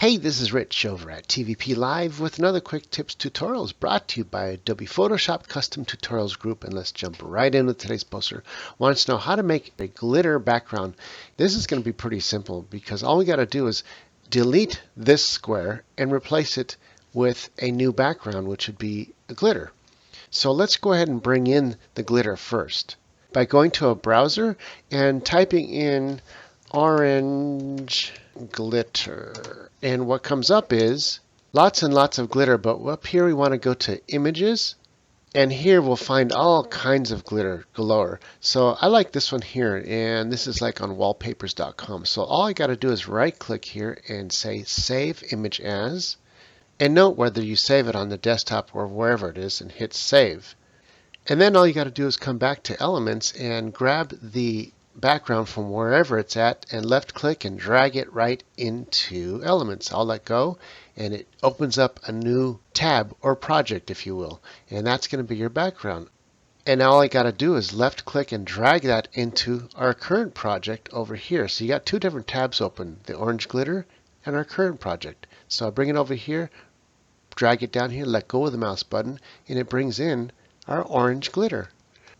Hey, this is Rich over at TVP Live with another quick tips tutorials brought to you by Adobe Photoshop Custom Tutorials Group. And let's jump right in with today's poster. Wants to know how to make a glitter background. This is going to be pretty simple because all we got to do is delete this square and replace it with a new background, which would be a glitter. So let's go ahead and bring in the glitter first by going to a browser and typing in orange glitter. And what comes up is lots and lots of glitter, but up here we want to go to images, and here we'll find all kinds of glitter galore. So I like this one here, and this is like on wallpapers.com. So all I got to do is right click here and say save image as, and note whether you save it on the desktop or wherever it is and hit save. And then all you got to do is come back to elements and grab the background from wherever it's at and left click and drag it right into elements. I'll let go and it opens up a new tab or project, if you will, and that's going to be your background. And now all I got to do is left click and drag that into our current project over here. So you got two different tabs open, the orange glitter and our current project. So I bring it over here, drag it down here, let go of the mouse button, and it brings in our orange glitter.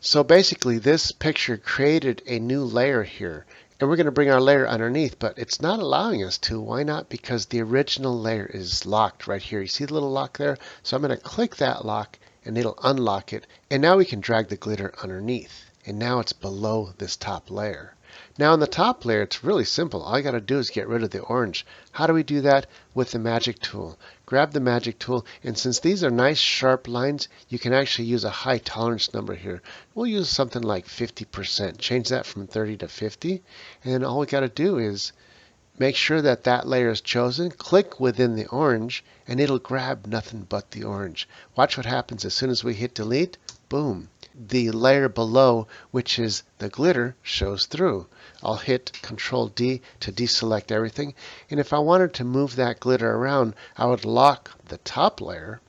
So basically this picture created a new layer here, and we're going to bring our layer underneath, but it's not allowing us to. Why not? Because the original layer is locked right here. You see the little lock there? So I'm going to click that lock and it'll unlock it, and now we can drag the glitter underneath, and now it's below this top layer. Now in the top layer, it's really simple. All I got to do is get rid of the orange. How do we do that? With the magic tool. Grab the magic tool, and since these are nice sharp lines, you can actually use a high tolerance number here. We'll use something like 50%. Change that from 30 to 50, and then all we got to do is make sure that that layer is chosen, click within the orange, and it'll grab nothing but the orange. Watch what happens as soon as we hit delete. Boom. The layer below, which is the glitter, shows through. I'll hit Control D to deselect everything. And if I wanted to move that glitter around, I would lock the top layer,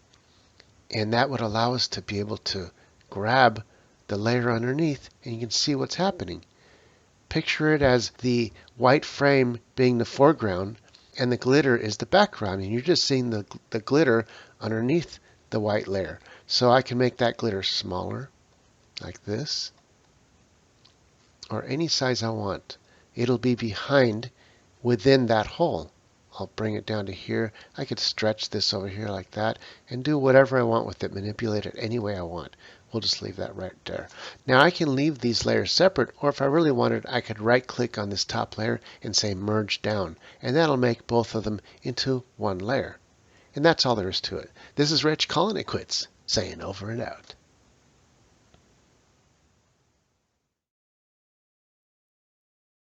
and that would allow us to be able to grab the layer underneath, and you can see what's happening. Picture it as the white frame being the foreground and the glitter is the background, and you're just seeing the glitter underneath the white layer. So I can make that glitter smaller like this, or any size I want. It'll be behind within that hole. I'll bring it down to here. I could stretch this over here like that and do whatever I want with it, manipulate it any way I want. We'll just leave that right there. Now I can leave these layers separate, or if I really wanted, I could right click on this top layer and say merge down, and that'll make both of them into one layer. And that's all there is to it. This is Rich calling it quits, saying over and out.